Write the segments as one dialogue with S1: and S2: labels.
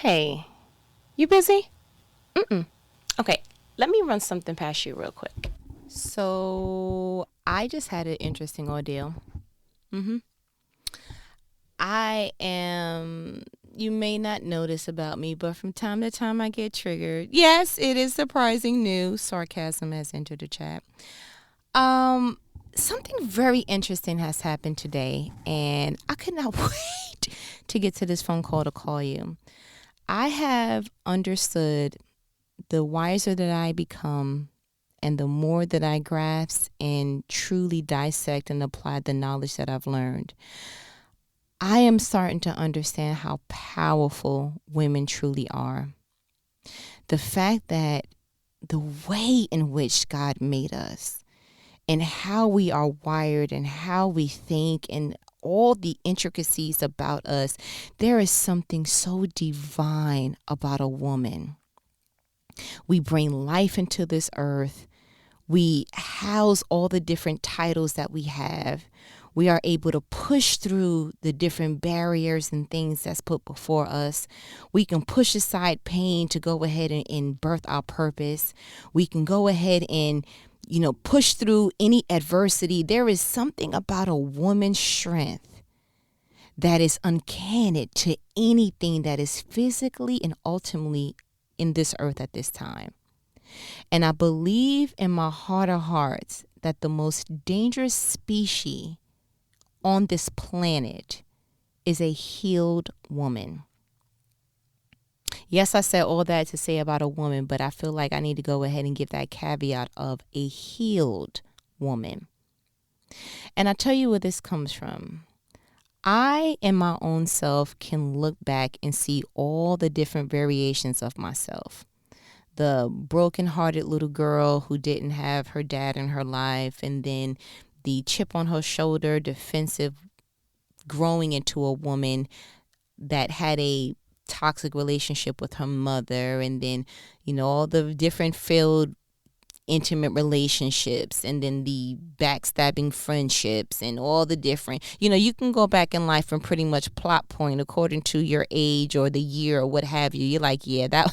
S1: Hey, you busy? Mm-mm. Okay, let me run something past you real quick. So, I just had an interesting ordeal. hmm you may not notice about me, but from time to time I get triggered. Yes, it is surprising news. Sarcasm has entered the chat. Um, Something very interesting has happened today, and I could not wait to get to this phone call to call you. I have understood the wiser that I become and the more that I grasp and truly dissect and apply the knowledge that I've learned, I am starting to understand how powerful women truly are. The fact that the way in which God made us and how we are wired and how we think and all the intricacies about us, there is something so divine about a woman. We bring life into this earth. We house all the different titles that we have. We are able to push through the different barriers and things that's put before us. We can push aside pain to go ahead and birth our purpose. We can go ahead and, push through any adversity. There is something about a woman's strength that is uncanny to anything that is physically and ultimately in this earth at this time. And I believe in my heart of hearts that the most dangerous species on this planet is a healed woman. Yes, I said all that to say about a woman, but I feel like I need to go ahead and give that caveat of a healed woman. And I tell you where this comes from. I, in my own self, can look back and see all the different variations of myself. The broken-hearted little girl who didn't have her dad in her life, and then the chip on her shoulder, defensive, growing into a woman that had a toxic relationship with her mother, and then, all the different failed intimate relationships, and then the backstabbing friendships, and all the different, you can go back in life and pretty much plot point according to your age or the year or what have you. You're like, yeah, that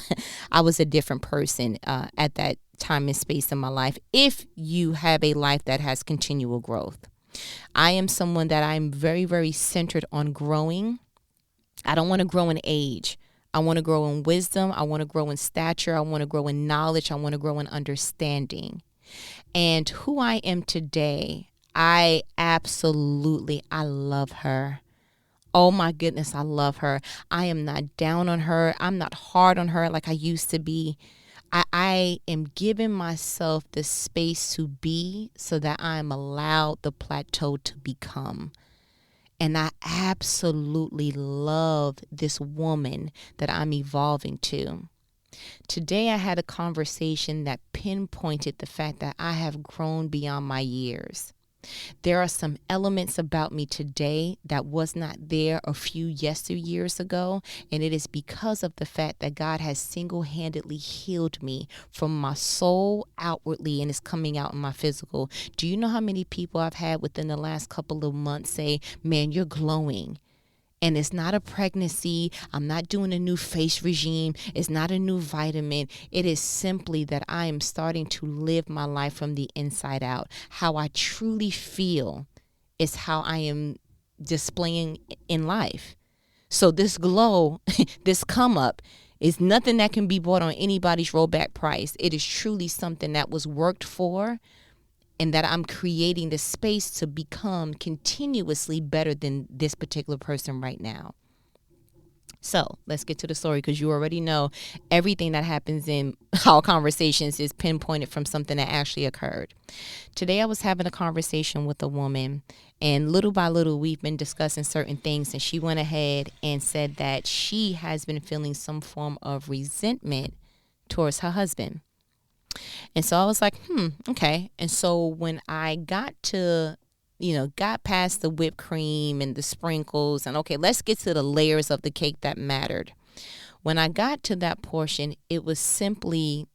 S1: I was a different person at that time and space in my life. If you have a life that has continual growth, I am someone that I'm very, very centered on growing. I don't want to grow in age. I want to grow in wisdom. I want to grow in stature. I want to grow in knowledge. I want to grow in understanding. And who I am today, I love her. Oh my goodness, I love her. I am not down on her. I'm not hard on her like I used to be. I am giving myself the space to be so that I am allowed the plateau to become. And I absolutely love this woman that I'm evolving to. Today I had a conversation that pinpointed the fact that I have grown beyond my years. There are some elements about me today that was not there a few yesteryears ago, and it is because of the fact that God has single-handedly healed me from my soul outwardly and is coming out in my physical. Do you know how many people I've had within the last couple of months say, man, you're glowing? And it's not a pregnancy. I'm not doing a new face regime. It's not a new vitamin. It is simply that I am starting to live my life from the inside out. How I truly feel is how I am displaying in life. So this glow, this come up, is nothing that can be bought on anybody's rollback price. It is truly something that was worked for, and that I'm creating the space to become continuously better than this particular person right now. So let's get to the story, because you already know everything that happens in our conversations is pinpointed from something that actually occurred. Today I was having a conversation with a woman, and little by little we've been discussing certain things, and she went ahead and said that she has been feeling some form of resentment towards her husband. And so I was like, okay. And so when I got past the whipped cream and the sprinkles, and okay, let's get to the layers of the cake that mattered. When I got to that portion, it was simply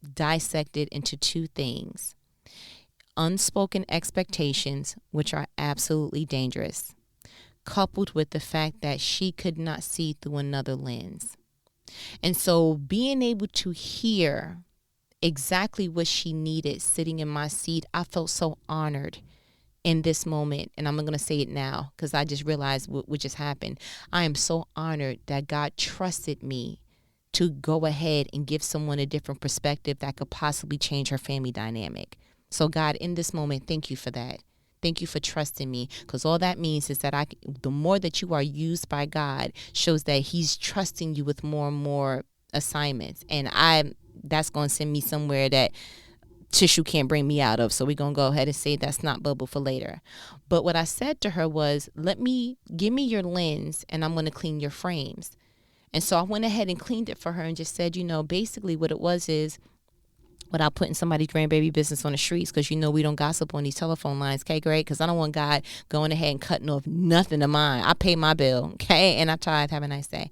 S1: dissected into two things: unspoken expectations, which are absolutely dangerous, coupled with the fact that she could not see through another lens. And so being able to hear exactly what she needed sitting in my seat, I felt so honored in this moment. And I'm going to say it now because I just realized what just happened. I am so honored that God trusted me to go ahead and give someone a different perspective that could possibly change her family dynamic. So God, in this moment, thank you for that. Thank you for trusting me, because all that means is that the more that you are used by God shows that he's trusting you with more and more assignments. And that's going to send me somewhere that tissue can't bring me out of. So we're going to go ahead and say that's not bubble for later. But what I said to her was, give me your lens and I'm going to clean your frames. And so I went ahead and cleaned it for her and just said, basically what it was is, without putting somebody's grandbaby business on the streets, because we don't gossip on these telephone lines, okay, great? Because I don't want God going ahead and cutting off nothing of mine. I pay my bill, okay? And I tried. Have a nice day.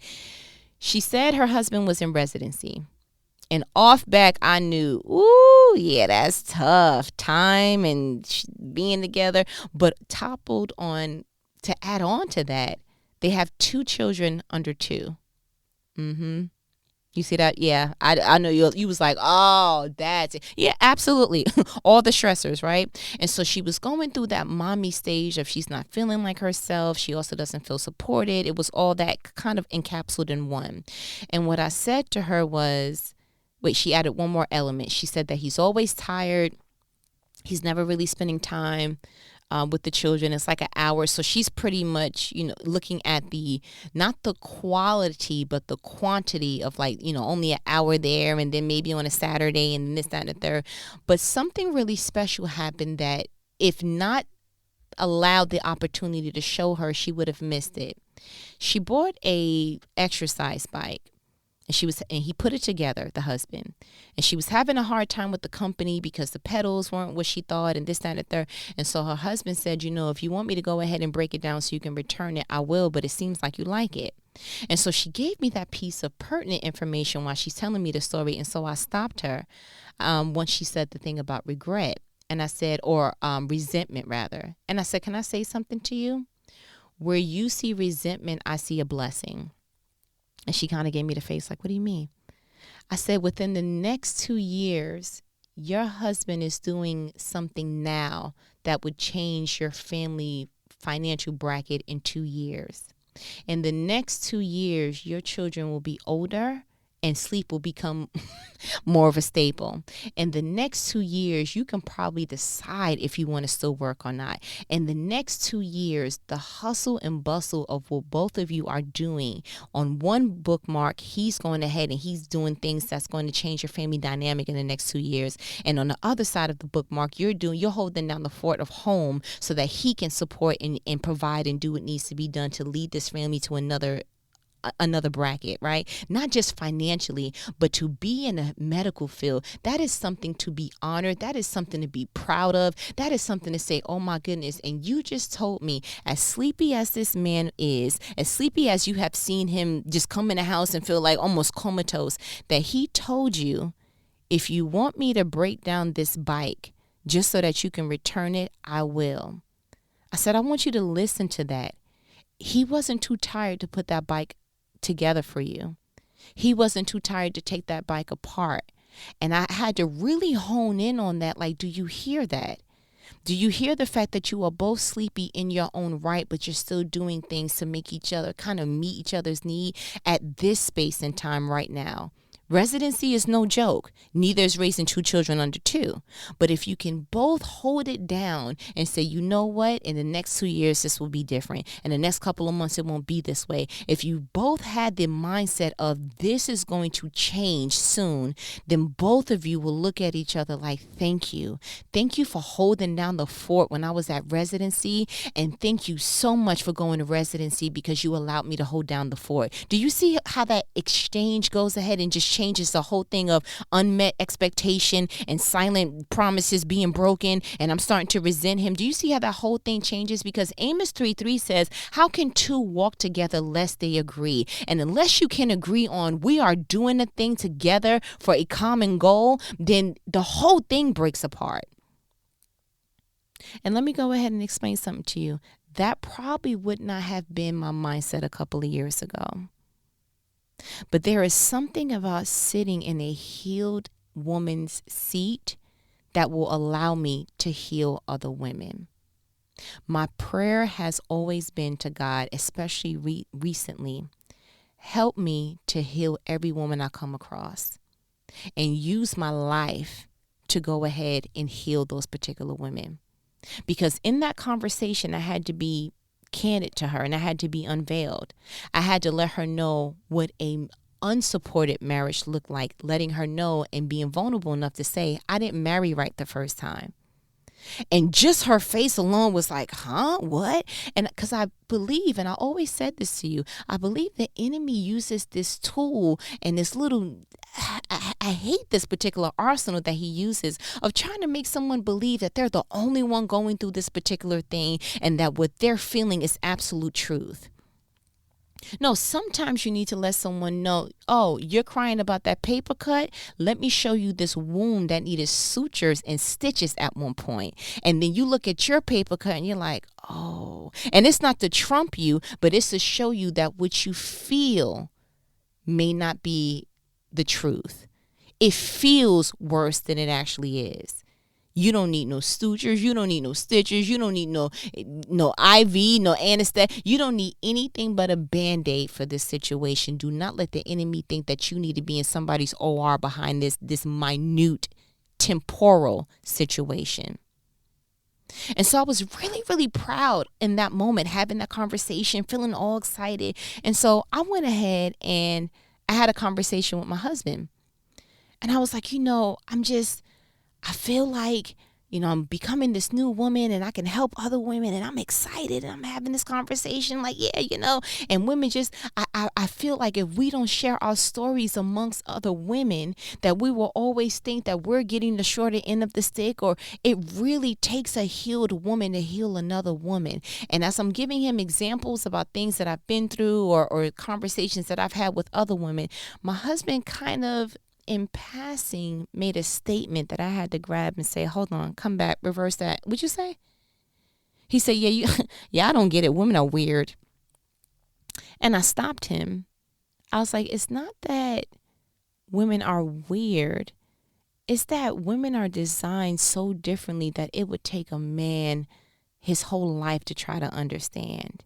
S1: She said her husband was in residency. And off back, I knew, ooh, yeah, that's tough. Time and being together. But toppled on, to add on to that, they have 2 children under 2. Mm-hmm. You see that? Yeah. I know you was like, oh, that's it. Yeah, absolutely. All the stressors, right? And so she was going through that mommy stage of she's not feeling like herself. She also doesn't feel supported. It was all that kind of encapsulated in one. And what I said to her was, wait, she added one more element. She said that he's always tired. He's never really spending time with the children. It's like an hour. So she's pretty much, looking at not the quality, but the quantity of only an hour there and then maybe on a Saturday and this, that, and the third. But something really special happened that if not allowed the opportunity to show her, she would have missed it. She bought a exercise bike. And he put it together, the husband. And she was having a hard time with the company because the pedals weren't what she thought and this, that, and the third. And so her husband said, if you want me to go ahead and break it down so you can return it, I will, but it seems like you like it. And so she gave me that piece of pertinent information while she's telling me the story. And so I stopped her once she said the thing about regret. And I said, or resentment rather. And I said, can I say something to you? Where you see resentment, I see a blessing. And she kind of gave me the face like, what do you mean? I said, within the next 2 years, your husband is doing something now that would change your family financial bracket in 2 years. In the next 2 years, your children will be older and sleep will become more of a staple. In the next 2 years, you can probably decide if you want to still work or not. In the next 2 years, the hustle and bustle of what both of you are doing on one bookmark, he's going ahead and he's doing things that's going to change your family dynamic in the next 2 years. And on the other side of the bookmark, you're holding down the fort of home so that he can support and provide and do what needs to be done to lead this family to another bracket, right? Not just financially, but to be in a medical field. That is something to be honored. That is something to be proud of. That is something to say, oh my goodness. And you just told me, as sleepy as this man is, as sleepy as you have seen him just come in the house and feel like almost comatose, that he told you, if you want me to break down this bike just so that you can return it, I will. I said, I want you to listen to that. He wasn't too tired to put that bike together for you. He wasn't too tired to take that bike apart. And I had to really hone in on that. Like, do you hear that? Do you hear the fact that you are both sleepy in your own right, but you're still doing things to make each other kind of meet each other's need at this space and time right now? Residency is no joke. Neither is raising 2 children under 2. But if you can both hold it down and say, you know what, in the next 2 years, this will be different. In the next couple of months, it won't be this way. If you both had the mindset of this is going to change soon, then both of you will look at each other like, thank you. Thank you for holding down the fort when I was at residency. And thank you so much for going to residency because you allowed me to hold down the fort. Do you see how that exchange goes ahead and just changes the whole thing of unmet expectation and silent promises being broken, and I'm starting to resent him? Do you see how that whole thing changes? Because Amos 3:3 says, how can 2 walk together lest they agree? And unless you can agree on we are doing a thing together for a common goal, then the whole thing breaks apart. And let me go ahead and explain something to you. That probably would not have been my mindset a couple of years ago. But there is something about sitting in a healed woman's seat that will allow me to heal other women. My prayer has always been to God, especially recently, help me to heal every woman I come across and use my life to go ahead and heal those particular women. Because in that conversation, I had to be candid to her and I had to be unveiled. I had to let her know what a unsupported marriage looked like, letting her know and being vulnerable enough to say, I didn't marry right the first time. And just her face alone was like, huh, what? And because I believe, and I always said this to you, I believe the enemy uses this tool and this little, I hate this particular arsenal that he uses of trying to make someone believe that they're the only one going through this particular thing and that what they're feeling is absolute truth. No, sometimes you need to let someone know, oh, you're crying about that paper cut. Let me show you this wound that needed sutures and stitches at one point. And then you look at your paper cut and you're like, oh. And it's not to trump you, but it's to show you that what you feel may not be the truth. It feels worse than it actually is. You don't need no sutures. You don't need no stitches. You don't need no IV, no anesthesia. You don't need anything but a Band-Aid for this situation. Do not let the enemy think that you need to be in somebody's OR behind this minute temporal situation. And so I was really, really proud in that moment, having that conversation, feeling all excited. And so I went ahead and I had a conversation with my husband. And I was like, I feel like, I'm becoming this new woman and I can help other women and I'm excited and I'm having this conversation like, and women just, I feel like if we don't share our stories amongst other women, that we will always think that we're getting the shorter end of the stick, or it really takes a healed woman to heal another woman. And as I'm giving him examples about things that I've been through or conversations that I've had with other women, my husband kind of in passing made a statement that I had to grab and say, hold on, come back, reverse that. What'd you say? He said, yeah, I don't get it. Women are weird. And I stopped him. I was like, it's not that women are weird. It's that women are designed so differently that it would take a man his whole life to try to understand.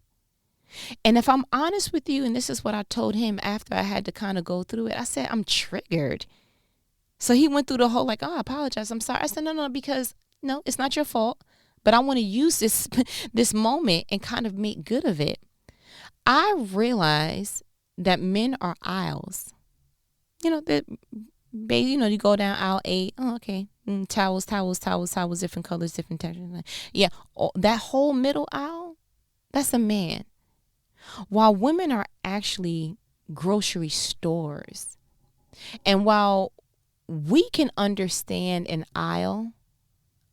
S1: And if I'm honest with you, and this is what I told him after I had to kind of go through it, I said, I'm triggered. So he went through the whole like, I apologize. I'm sorry. I said, no, because no, it's not your fault. But I want to use this moment and kind of make good of it. I realize that men are aisles. You go down aisle 8. Oh, okay. Towels, different colors, different textures. Yeah. That whole middle aisle, that's a man. While women are actually grocery stores. And while we can understand an aisle,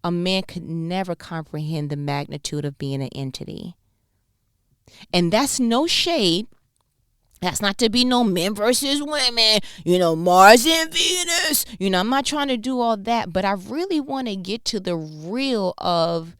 S1: a man could never comprehend the magnitude of being an entity. And that's no shade. That's not to be no men versus women, Mars and Venus. I'm not trying to do all that, but I really want to get to the real of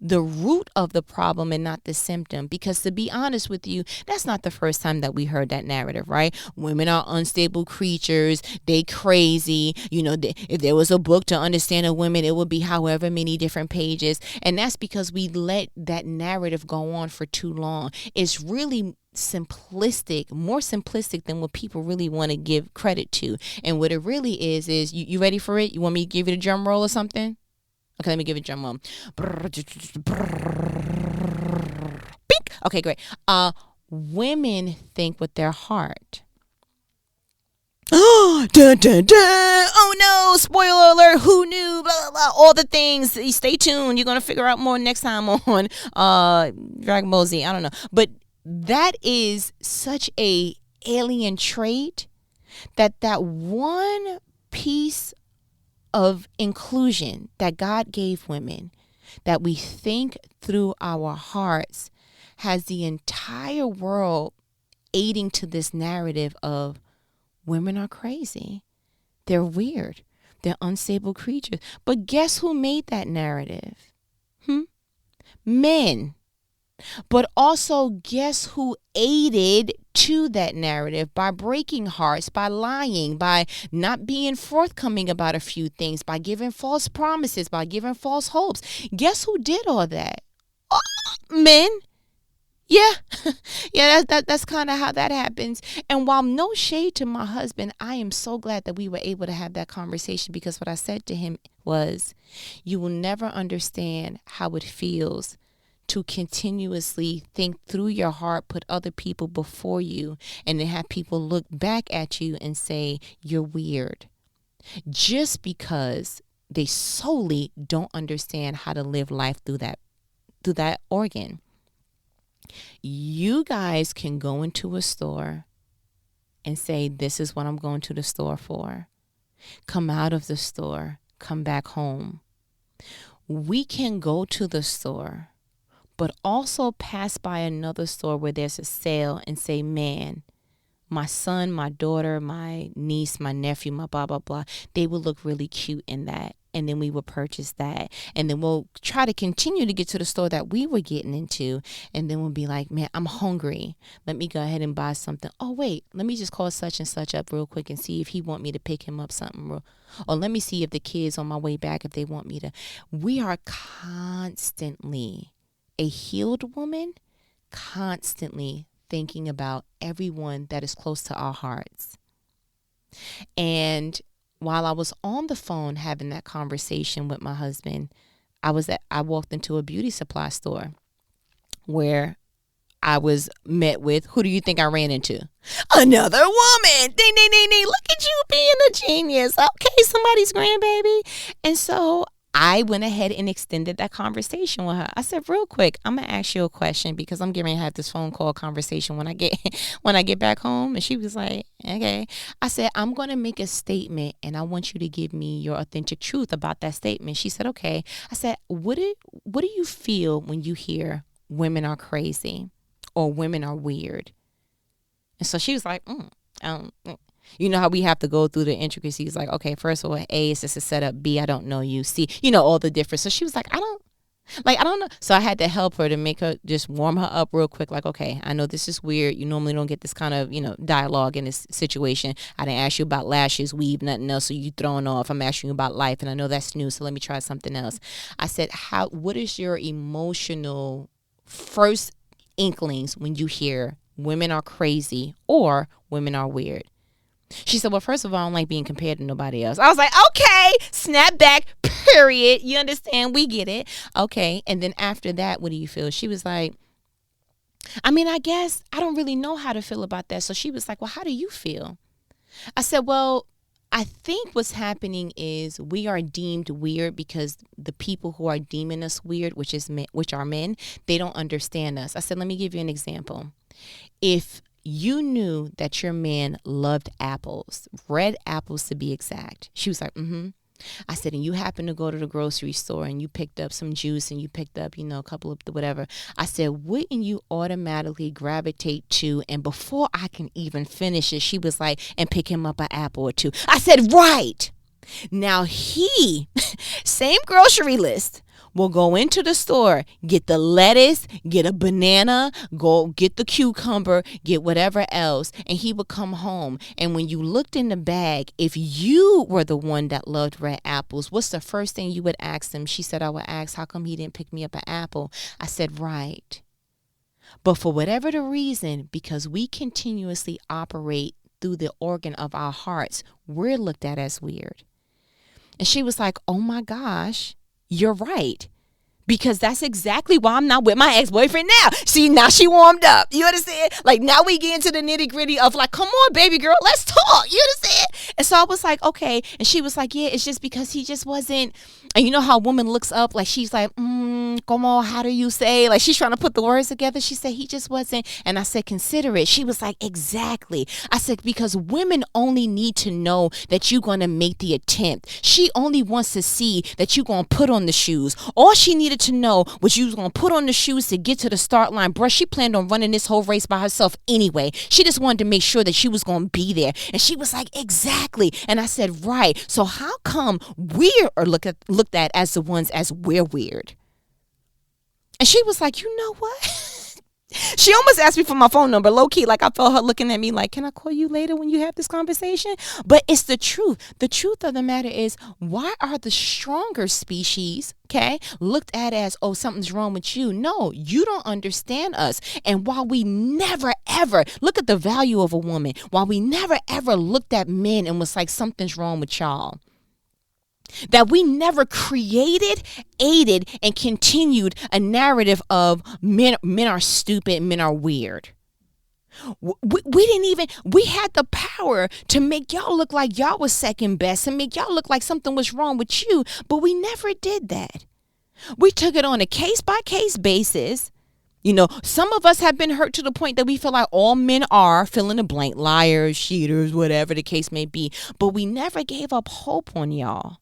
S1: the root of the problem and not the symptom. Because to be honest with you, that's not the first time that we heard that narrative, right? Women are unstable creatures. They crazy. If there was a book to understand a woman, it would be however many different pages. And that's because we let that narrative go on for too long. It's really more simplistic than what people really want to give credit to. And what it really is you ready for it? You want me to give it a drum roll or something? Okay, let me give it a drum roll. Bink. Okay, great. Women think with their heart. Oh, dun, dun, dun. Oh no, spoiler alert, who knew, blah, blah, blah, all the things. Stay tuned. You're going to figure out more next time on Dragon Ball Z. I don't know. But that is such a alien trait that one piece of inclusion that God gave women, that we think through our hearts, has the entire world aiding to this narrative of women are crazy. They're weird. They're unstable creatures. But guess who made that narrative? Men. But also guess who aided to that narrative, by breaking hearts, by lying, by not being forthcoming about a few things, by giving false promises, by giving false hopes. Guess who did all that? Oh, men. Yeah, yeah, that's kind of how that happens. And while no shade to my husband, I am so glad that we were able to have that conversation, because what I said to him was, you will never understand how it feels to continuously think through your heart, put other people before you, and then have people look back at you and say, you're weird. Just because they solely don't understand how to live life through that organ. You guys can go into a store and say, this is what I'm going to the store for. Come out of the store, come back home. We can go to the store, but also pass by another store where there's a sale and say, man, my son, my daughter, my niece, my nephew, my blah, blah, blah, they will look really cute in that. And then we will purchase that. And then we'll try to continue to get to the store that we were getting into. And then we'll be like, man, I'm hungry. Let me go ahead and buy something. Oh, wait, let me just call such and such up real quick and see if he want me to pick him up something. Or let me see if the kids on my way back, if they want me to. We are constantly, a healed woman, constantly thinking about everyone that is close to our hearts. And while I was on the phone having that conversation with my husband, I walked into a beauty supply store where I was met with, who do you think I ran into? Another woman. Ding, ding, ding, ding. Look at you being a genius. Okay, somebody's grandbaby. And so I went ahead and extended that conversation with her. I said, real quick, I'm going to ask you a question, because I'm getting ready to have this phone call conversation when I get back home. And she was like, okay. I said, I'm going to make a statement and I want you to give me your authentic truth about that statement. She said, okay. I said, what do you feel when you hear women are crazy or women are weird? And so she was like, you know how we have to go through the intricacies, like, okay, first of all, A, is just a setup. B, I don't know you. C, all the difference. So she was like, I don't know. So I had to help her to make her just warm her up real quick. Like, okay, I know this is weird. You normally don't get this kind of, dialogue in this situation. I didn't ask you about lashes, weave, nothing else. So you throwing off. I'm asking you about life, and I know that's new. So let me try something else. I said, what is your emotional first inklings when you hear women are crazy or women are weird? She said, well, first of all, I don't like being compared to nobody else. I was like, okay, snap back, period. You understand? We get it. Okay. And then after that, what do you feel? She was like, I guess I don't really know how to feel about that. So she was like, well, how do you feel? I said, well, I think what's happening is we are deemed weird because the people who are deeming us weird, which are men, they don't understand us. I said, let me give you an example. If you knew that your man loved apples, red apples to be exact. She was like, I said, and you happened to go to the grocery store and you picked up some juice and you picked up, a couple of whatever. I said, wouldn't you automatically gravitate to, and before I can even finish it, she was like, and pick him up an apple or two. I said, right. Now he, same grocery list, will go into the store, get the lettuce, get a banana, go get the cucumber, get whatever else, and he would come home. And when you looked in the bag, if you were the one that loved red apples, what's the first thing you would ask him? She said, I would ask, how come he didn't pick me up an apple? I said, right. But for whatever the reason, because we continuously operate through the organ of our hearts, we're looked at as weird. And she was like, oh my gosh, you're right. Because that's exactly why I'm not with my ex-boyfriend now. See, now she warmed up. You understand? Like, now we get into the nitty-gritty of like, come on, baby girl, let's talk. You understand? And so I was like, okay. And she was like, yeah, it's just because he just wasn't. And you know how a woman looks up, like she's like, come on, how do you say? Like she's trying to put the words together. She said, he just wasn't. And I said, consider it. She was like, exactly. I said, because women only need to know that you're going to make the attempt. She only wants to see that you're going to put on the shoes. All she needed to know was you was going to put on the shoes to get to the start line. Bruh, she planned on running this whole race by herself anyway. She just wanted to make sure that she was going to be there. And she was like, exactly. And I said, right. So how come we are looked at as the ones as we're weird? And she was like, you know what? She almost asked me for my phone number, low key, like I felt her looking at me like, can I call you later when you have this conversation? But it's the truth. The truth of the matter is, why are the stronger species, okay, looked at as, oh, something's wrong with you? No, you don't understand us. And while we never ever look at the value of a woman, while we never ever looked at men and was like, something's wrong with y'all, that we never created, aided, and continued a narrative of men are stupid, men are weird. We didn't even, we had the power to make y'all look like y'all was second best and make y'all look like something was wrong with you, but we never did that. We took it on a case by case basis. You know, some of us have been hurt to the point that we feel like all men are fill in the blank, liars, cheaters, whatever the case may be, but we never gave up hope on y'all.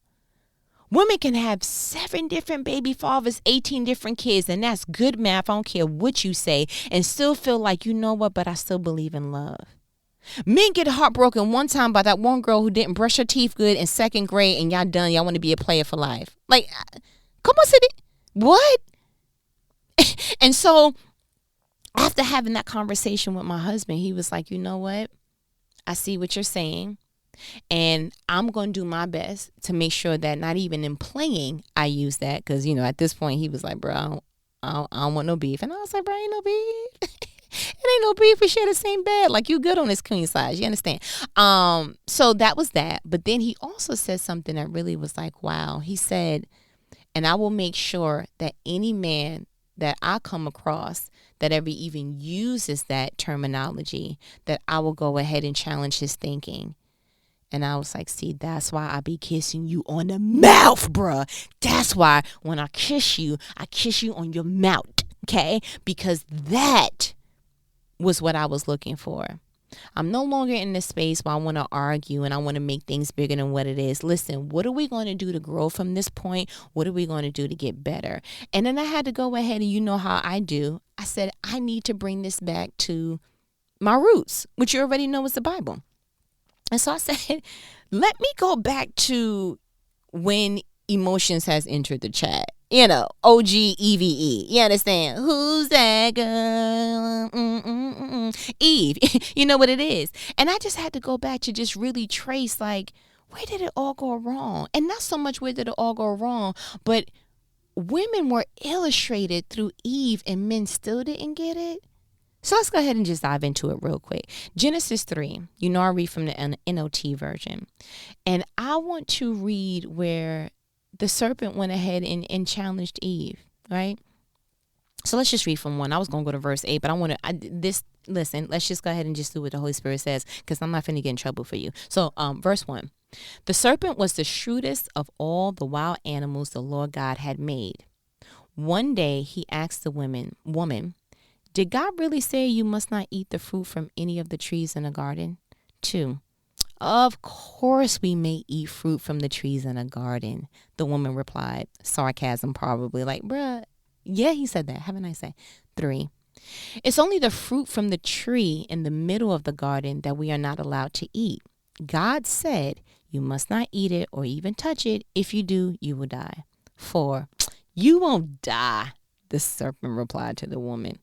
S1: Women can have 7 different baby fathers, 18 different kids, and that's good math. I don't care what you say, and still feel like, you know what, but I still believe in love. Men get heartbroken one time by that one girl who didn't brush her teeth good in 2nd grade, and y'all done. Y'all want to be a player for life. Like, come on, City. What? And so after having that conversation with my husband, he was like, you know what? I see what you're saying. And I'm going to do my best to make sure that not even in playing, I use that. Because, you know, at this point, he was like, bro, I don't want no beef. And I was like, bro, ain't no beef. It ain't no beef. We share the same bed. Like, you good on this queen size. You understand? So that was that. But then he also said something that really was like, wow. He said, and I will make sure that any man that I come across that ever even uses that terminology, that I will go ahead and challenge his thinking. And I was like, see, that's why I be kissing you on the mouth, bruh. That's why when I kiss you on your mouth, okay? Because that was what I was looking for. I'm no longer in this space where I want to argue and I want to make things bigger than what it is. Listen, what are we going to do to grow from this point? What are we going to do to get better? And then I had to go ahead and you know how I do. I said, I need to bring this back to my roots, which you already know is the Bible. And so I said, let me go back to when emotions has entered the chat. You know, OGEVE. You understand? Who's that girl? Eve. You know what it is. And I just had to go back to just really trace, like, where did it all go wrong? And not so much where did it all go wrong, but women were illustrated through Eve and men still didn't get it. So let's go ahead and just dive into it real quick. Genesis 3, you know I read from the NLT version. And I want to read where the serpent went ahead and challenged Eve, right? So let's just read from 1. I was going to go to verse 8, but I want to, listen, let's just go ahead and just do what the Holy Spirit says, because I'm not finna get in trouble for you. So verse 1. The serpent was the shrewdest of all the wild animals the Lord God had made. One day he asked the woman, did God really say you must not eat the fruit from any of the trees in the garden? 2, of course we may eat fruit from the trees in a garden. The woman replied, sarcasm probably, like, bruh, yeah, he said that. Have a nice day. 3, it's only the fruit from the tree in the middle of the garden that we are not allowed to eat. God said you must not eat it or even touch it. If you do, you will die. 4, you won't die, the serpent replied to the woman.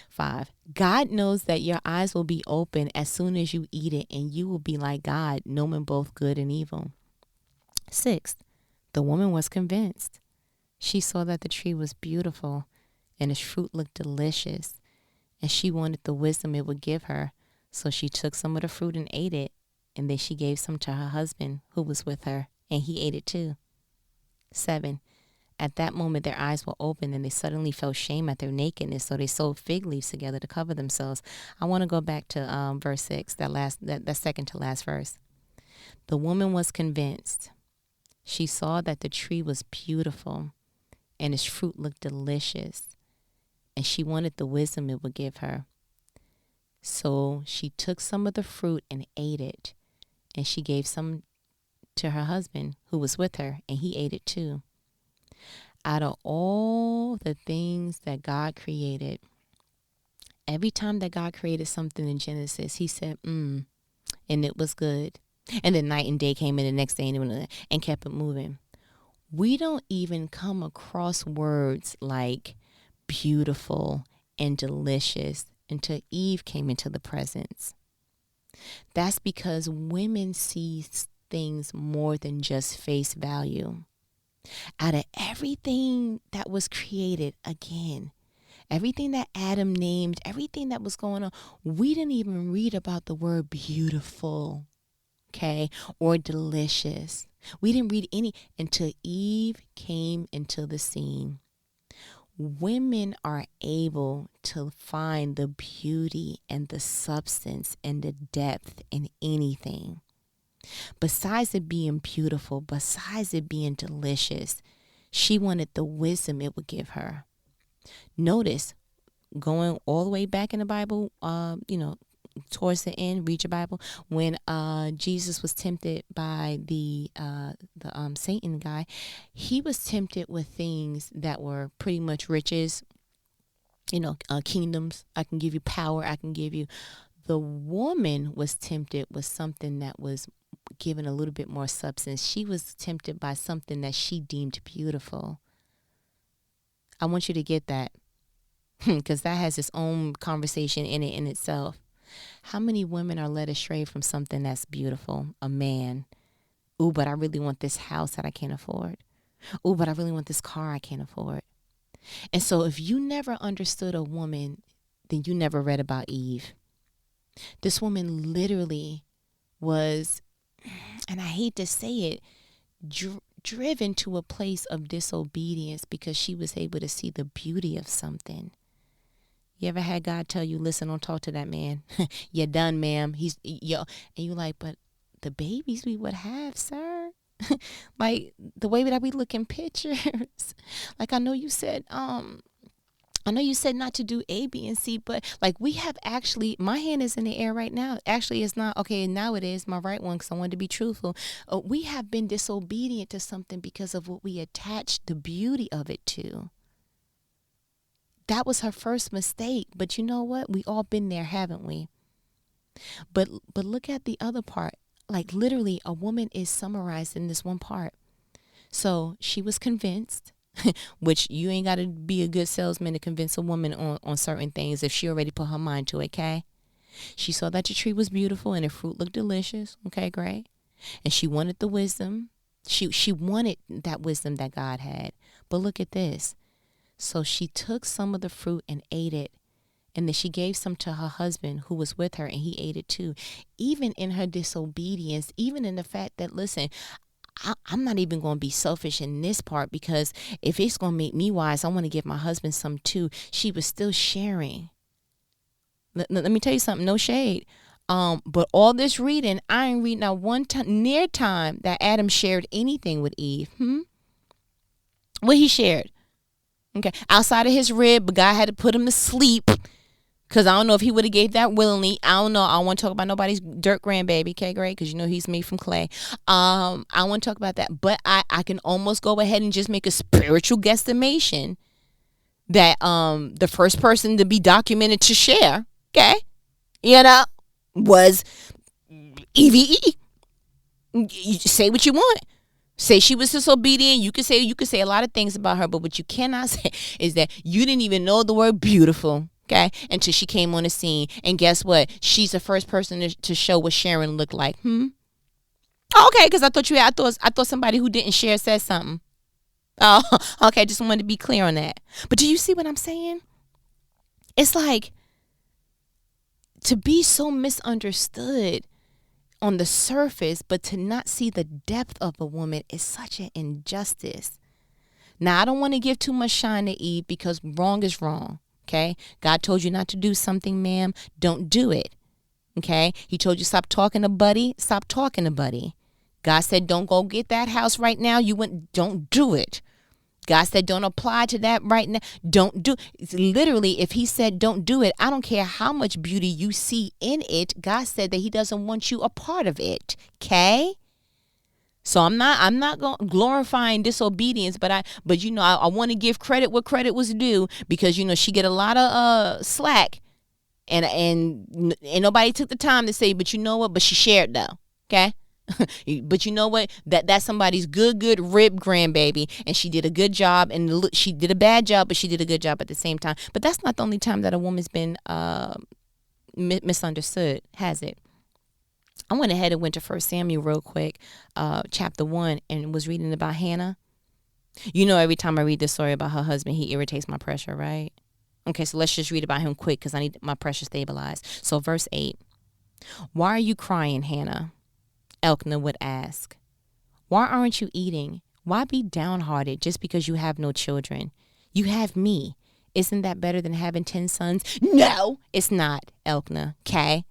S1: 5, God knows that your eyes will be open as soon as you eat it, and you will be like God, knowing both good and evil. 6, the woman was convinced. She saw that the tree was beautiful and its fruit looked delicious, and she wanted the wisdom it would give her. So she took some of the fruit and ate it, and then she gave some to her husband who was with her, and he ate it too. 7, at that moment, their eyes were open and they suddenly felt shame at their nakedness. So they sewed fig leaves together to cover themselves. I want to go back to verse 6, that second to last verse. The woman was convinced. She saw that the tree was beautiful and its fruit looked delicious, and she wanted the wisdom it would give her. So she took some of the fruit and ate it, and she gave some to her husband who was with her, and he ate it too. Out of all the things that God created, every time that God created something in Genesis, he said, and it was good. And then night and day came in the next day and kept it moving. We don't even come across words like beautiful and delicious until Eve came into the presence. That's because women see things more than just face value. Out of everything that was created, again, everything that Adam named, everything that was going on, we didn't even read about the word beautiful, okay, or delicious. We didn't read any until Eve came into the scene. Women are able to find the beauty and the substance and the depth in anything. Besides it being beautiful, besides it being delicious, she wanted the wisdom it would give her. Notice, going all the way back in the Bible, towards the end, read your Bible, when Jesus was tempted by the Satan guy, he was tempted with things that were pretty much riches, kingdoms. I can give you power. I can give you. The woman was tempted with something that was given a little bit more substance. She was tempted by something that she deemed beautiful. I want you to get that, because that has its own conversation in it in itself. How many women are led astray from something that's beautiful? A man. Ooh, but I really want this house that I can't afford. Ooh, but I really want this car I can't afford. And so if you never understood a woman, then you never read about Eve. This woman literally was, and I hate to say it, driven to a place of disobedience because she was able to see the beauty of something. You ever had God tell you, listen, don't talk to that man. You're done, ma'am. And you're like, but the babies we would have, sir. Like the way that we look in pictures. Like I know you said not to do A, B, and C, but like we have actually, my hand is in the air right now. Actually, it's not. Okay, now it is my right one because I wanted to be truthful. We have been disobedient to something because of what we attached the beauty of it to. That was her first mistake. But you know what? We all been there, haven't we? But look at the other part. Like literally a woman is summarized in this one part. So she was convinced, which you ain't got to be a good salesman to convince a woman on certain things if she already put her mind to it, okay? She saw that the tree was beautiful and the fruit looked delicious. Okay, great. And she wanted the wisdom. She wanted that wisdom that God had. But look at this. So she took some of the fruit and ate it. And then she gave some to her husband who was with her, and he ate it too. Even in her disobedience, even in the fact that, listen, I'm not even going to be selfish in this part, because if it's going to make me wise, I want to give my husband some too. She was still sharing. Let me tell you something, no shade. But all this reading, I ain't reading not one near time that Adam shared anything with Eve. What he shared. Okay, outside of his rib, but God had to put him to sleep. Because I don't know if he would have gave that willingly. I don't know. I don't want to talk about nobody's dirt grandbaby, okay, great? Because you know he's made from clay. I want to talk about that. But I can almost go ahead and just make a spiritual guesstimation that the first person to be documented to share, okay, was Eve. You say what you want. Say she was disobedient. You could say a lot of things about her, but what you cannot say is that you didn't even know the word beautiful. Okay, until she came on the scene, and guess what? She's the first person to show what Sharon looked like. Okay, because I thought somebody who didn't share said something. Oh, okay. Just wanted to be clear on that. But do you see what I'm saying? It's like to be so misunderstood on the surface, but to not see the depth of a woman is such an injustice. Now, I don't want to give too much shine to Eve because wrong is wrong. Okay, God told you not to do something, ma'am. Don't do it. Okay, he told you stop talking to Buddy. Stop talking to Buddy. God said don't go get that house right now. Don't do it. God said don't apply to that right now. Don't do it. Literally, if he said don't do it, I don't care how much beauty you see in it. God said that he doesn't want you a part of it. Okay. So I'm not glorifying disobedience, but I want to give credit where credit was due, because she get a lot of slack, and nobody took the time to say, but you know what? But she shared though, okay? But you know what? That's somebody's good rib grandbaby, and she did a good job, and she did a bad job, but she did a good job at the same time. But that's not the only time that a woman's been misunderstood, has it? I went ahead and went to 1 Samuel real quick, chapter 1, and was reading about Hannah. You know, every time I read this story about her husband, he irritates my pressure, right? Okay, so let's just read about him quick because I need my pressure stabilized. So verse 8, why are you crying, Hannah? Elkanah would ask. Why aren't you eating? Why be downhearted just because you have no children? You have me. Isn't that better than having 10 sons? No, it's not, Elkanah, okay?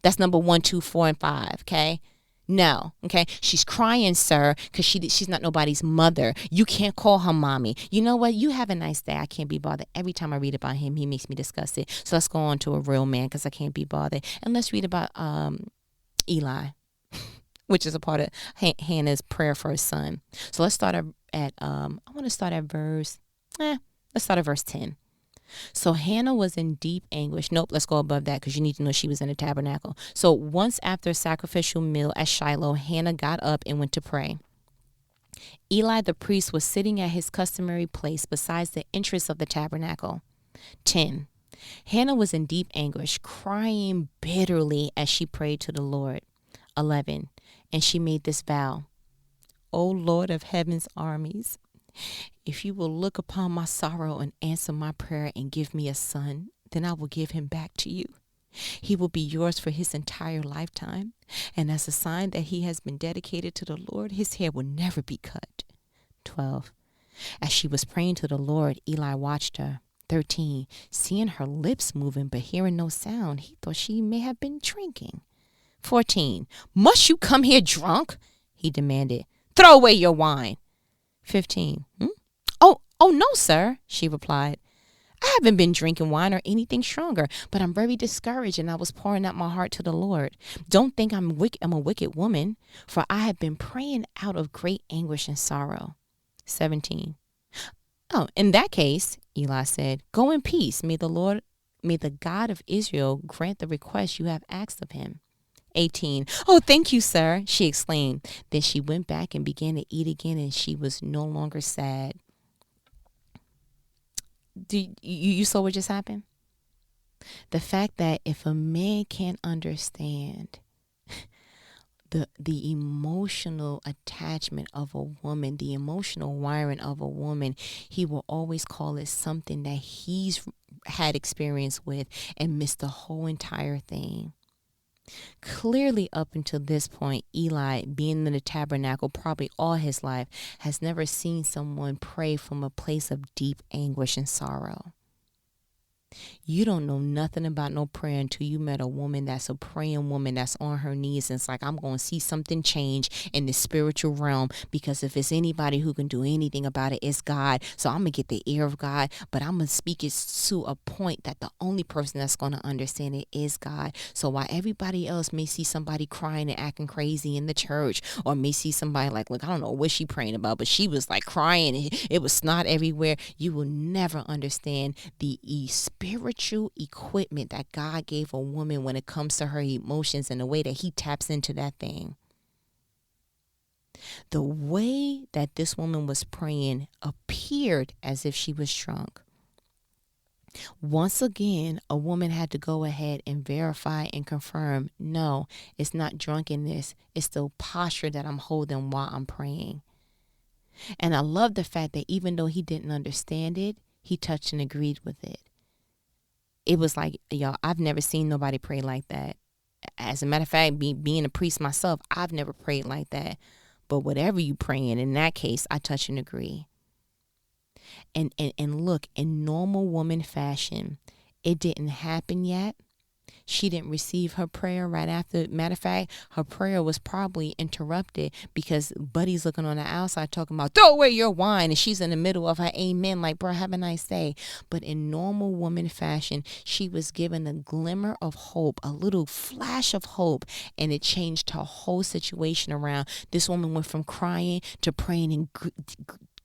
S1: That's number 1, 2, 4, and 5, okay? No, okay? She's crying, sir, because she's not nobody's mother. You can't call her mommy. You know what? You have a nice day. I can't be bothered. Every time I read about him, he makes me disgusted. So let's go on to a real man because I can't be bothered. And let's read about Eli, which is a part of Hannah's prayer for her son. So let's start at I want to start at verse 10. So Hannah was in deep anguish. Nope, let's go above that because you need to know she was in the tabernacle. So once after a sacrificial meal at Shiloh, Hannah got up and went to pray. Eli the priest was sitting at his customary place besides the entrance of the tabernacle. 10. Hannah was in deep anguish, crying bitterly as she prayed to the Lord. 11. And she made this vow. O Lord of heaven's armies, if you will look upon my sorrow and answer my prayer and give me a son, then I will give him back to you. He will be yours for his entire lifetime. And as a sign that he has been dedicated to the Lord, his hair will never be cut. 12. As she was praying to the Lord, Eli watched her. 13. Seeing her lips moving but hearing no sound, he thought she may have been drinking. 14. Must you come here drunk? He demanded. Throw away your wine. 15. Oh, no, sir, she replied. I haven't been drinking wine or anything stronger, but I'm very discouraged and I was pouring out my heart to the Lord. Don't think I'm a wicked woman, for I have been praying out of great anguish and sorrow. 17. Oh, in that case, Eli said, go in peace. May the God of Israel grant the request you have asked of him. 18. Oh, thank you, sir, she exclaimed. Then she went back and began to eat again, and she was no longer sad. You saw what just happened? The fact that if a man can't understand the emotional attachment of a woman, the emotional wiring of a woman, he will always call it something that he's had experience with and missed the whole entire thing. Clearly, up until this point, Eli, being in the tabernacle probably all his life, has never seen someone pray from a place of deep anguish and sorrow. You don't know nothing about no prayer until you met a woman that's a praying woman that's on her knees. And it's like, I'm going to see something change in the spiritual realm, because if it's anybody who can do anything about it, it's God. So I'm going to get the ear of God, but I'm going to speak it to a point that the only person that's going to understand it is God. So while everybody else may see somebody crying and acting crazy in the church, or may see somebody like, look, I don't know what she praying about, but she was like crying. It was snot everywhere. You will never understand the spiritual equipment that God gave a woman when it comes to her emotions and the way that he taps into that thing. The way that this woman was praying appeared as if she was drunk. Once again, a woman had to go ahead and verify and confirm, no, it's not drunkenness. It's the posture that I'm holding while I'm praying. And I love the fact that even though he didn't understand it, he touched and agreed with it. It was like, y'all, I've never seen nobody pray like that. As a matter of fact, being a priest myself, I've never prayed like that. But whatever you praying, in that case, I touch and agree. And look, in normal woman fashion, it didn't happen yet. She didn't receive her prayer right after. Matter of fact, her prayer was probably interrupted because Buddy's looking on the outside talking about, throw away your wine. And she's in the middle of her amen, like, bro, have a nice day. But in normal woman fashion, she was given a glimmer of hope, a little flash of hope, and it changed her whole situation around. This woman went from crying to praying in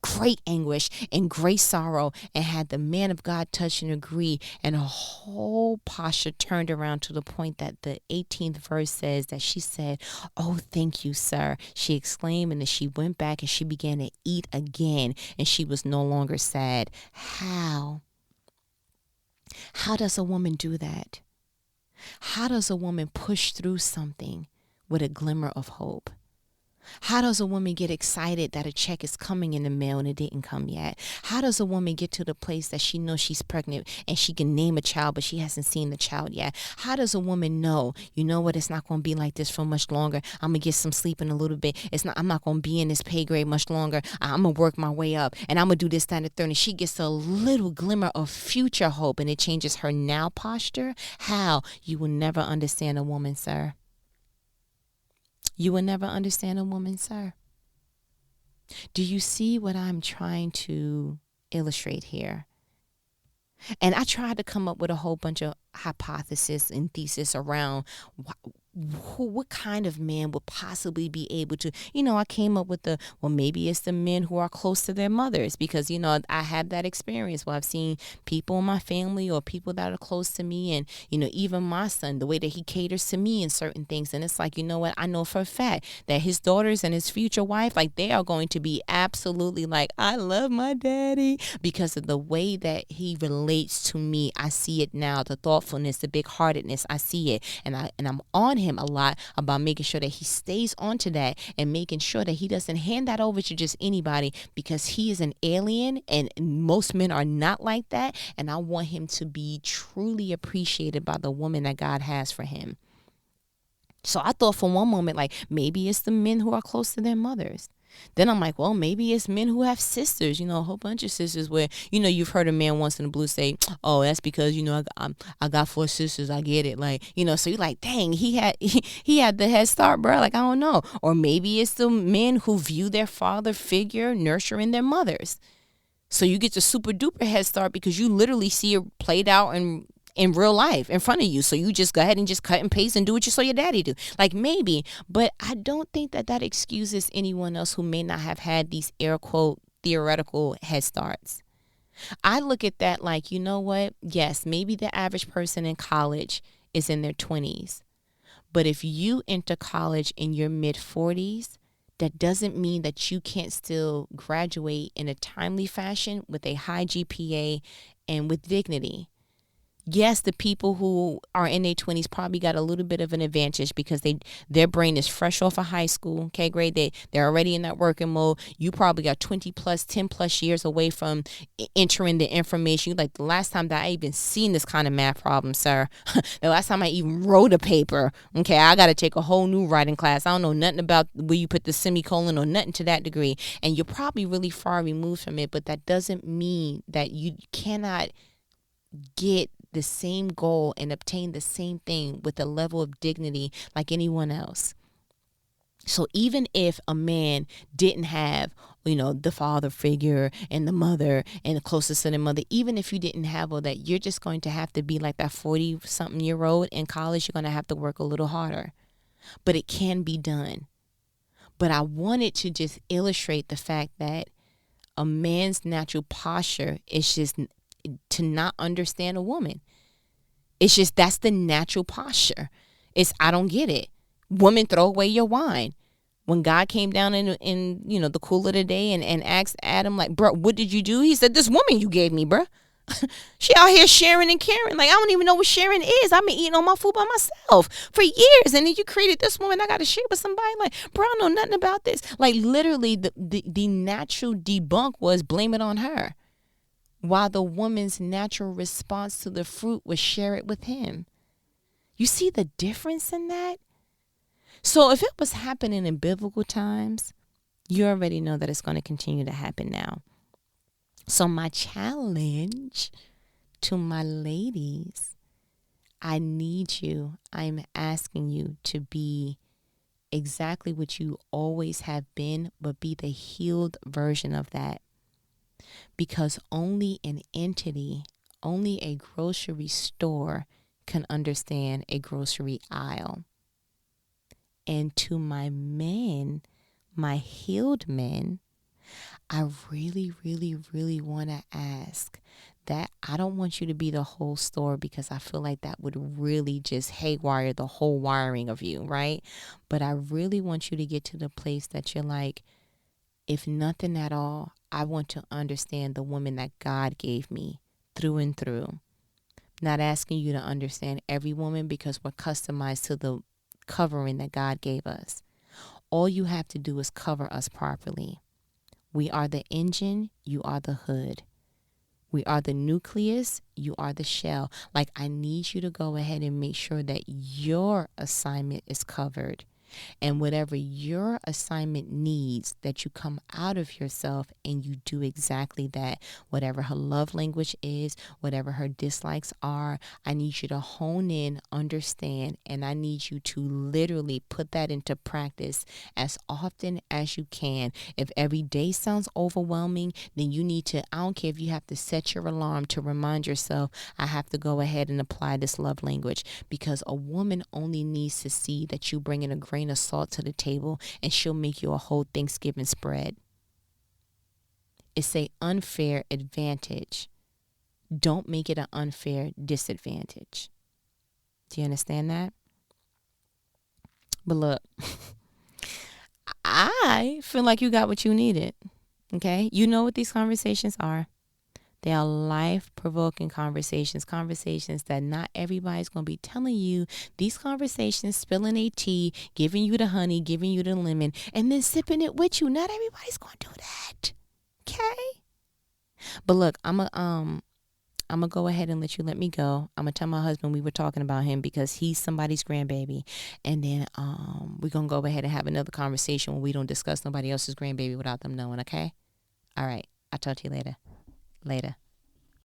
S1: great anguish and great sorrow, and had the man of God touch and agree, and her whole posture turned around to the point that the 18th verse says that she said, "Oh, thank you, sir," she exclaimed, and then she went back and she began to eat again, and she was no longer sad. How? How does a woman do that? How does a woman push through something with a glimmer of hope? How does a woman get excited that a check is coming in the mail and it didn't come yet? How does a woman get to the place that she knows she's pregnant and she can name a child, but she hasn't seen the child yet? How does a woman know, you know what, it's not going to be like this for much longer. I'm going to get some sleep in a little bit. I'm not going to be in this pay grade much longer. I'm going to work my way up and I'm going to do this, that, and the third. And she gets a little glimmer of future hope and it changes her now posture. How? You will never understand a woman, sir. You will never understand a woman, sir. Do you see what I'm trying to illustrate here? And I tried to come up with a whole bunch of hypotheses and thesis around what kind of man would possibly be able to, I came up with maybe it's the men who are close to their mothers, because, I have that experience where I've seen people in my family or people that are close to me, and, even my son, the way that he caters to me in certain things. And it's like, you know what, I know for a fact that his daughters and his future wife, like, they are going to be absolutely like, I love my daddy, because of the way that he relates to me. I see it now, the thoughtfulness, the big heartedness, I see it. And I'm on him a lot about making sure that he stays onto that and making sure that he doesn't hand that over to just anybody, because he is an alien and most men are not like that. And I want him to be truly appreciated by the woman that God has for him. So I thought for one moment, like, maybe it's the men who are close to their mothers. Then I'm like, well, maybe it's men who have sisters, a whole bunch of sisters where, you've heard a man once in the blue say, oh, that's because, I got 4 sisters. I get it. Like, so you're like, dang, he had the head start, bro. Like, I don't know. Or maybe it's the men who view their father figure nurturing their mothers. So you get the super duper head start because you literally see it played out in real life in front of you. So you just go ahead and just cut and paste and do what you saw your daddy do. Like, maybe, but I don't think that excuses anyone else who may not have had these air quote theoretical head starts. I look at that like, you know what? Yes, maybe the average person in college is in their 20s. But if you enter college in your mid 40s, that doesn't mean that you can't still graduate in a timely fashion with a high GPA and with dignity. Yes, the people who are in their 20s probably got a little bit of an advantage because their brain is fresh off of high school, okay, grade. They're already in that working mode. You probably got 20 plus, 10 plus years away from entering the information. Like, the last time that I even seen this kind of math problem, sir, the last time I even wrote a paper, okay, I got to take a whole new writing class. I don't know nothing about where you put the semicolon or nothing to that degree. And you're probably really far removed from it, but that doesn't mean that you cannot get the same goal and obtain the same thing with a level of dignity like anyone else. So even if a man didn't have, the father figure and the mother and the closest to the mother, even if you didn't have all that, you're just going to have to be like that 40-something-year-old in college. You're going to have to work a little harder, but it can be done. But I wanted to just illustrate the fact that a man's natural posture is just to not understand a woman. It's just, that's the natural posture. It's, I don't get it. Woman, throw away your wine. When God came down in the cool of the day and asked Adam, like, bro, what did you do? He said, this woman you gave me, bro. She out here sharing and caring. Like, I don't even know what sharing is. I've been eating all my food by myself for years. And then you created this woman I got to share with somebody. Like, bro, I don't know nothing about this. Like, literally, the natural debunk was blame it on her, while the woman's natural response to the fruit was share it with him. You see the difference in that? So if it was happening in biblical times, you already know that it's going to continue to happen now. So my challenge to my ladies, I need you, I'm asking you to be exactly what you always have been, but be the healed version of that. Because only an entity, only a grocery store can understand a grocery aisle. And to my men, my healed men, I really, really, really want to ask that I don't want you to be the whole store, because I feel like that would really just haywire the whole wiring of you, right? But I really want you to get to the place that you're like, if nothing at all, I want to understand the woman that God gave me through and through. Not asking you to understand every woman, because we're customized to the covering that God gave us. All you have to do is cover us properly. We are the engine, you are the hood. We are the nucleus, you are the shell. Like, I need you to go ahead and make sure that your assignment is covered. And whatever your assignment needs, that you come out of yourself and you do exactly that. Whatever her love language is, whatever her dislikes are, I need you to hone in, understand, and I need you to literally put that into practice as often as you can. If every day sounds overwhelming, then you need to, I don't care if you have to set your alarm to remind yourself, I have to go ahead and apply this love language, because a woman only needs to see that you bring in a grain of salt to the table and she'll make you a whole Thanksgiving spread. It's a unfair advantage. Don't make it an unfair disadvantage. Do you understand that? But look, I feel like you got what you needed. Okay? You know what these conversations are. They are life-provoking conversations, conversations that not everybody's going to be telling you. These conversations, spilling a tea, giving you the honey, giving you the lemon, and then sipping it with you. Not everybody's going to do that. Okay? But look, I'm gonna go ahead and let me go. I'm gonna tell my husband we were talking about him because he's somebody's grandbaby, and then we're gonna go ahead and have another conversation where we don't discuss nobody else's grandbaby without them knowing. Okay? All right. I'll talk to you later. Later.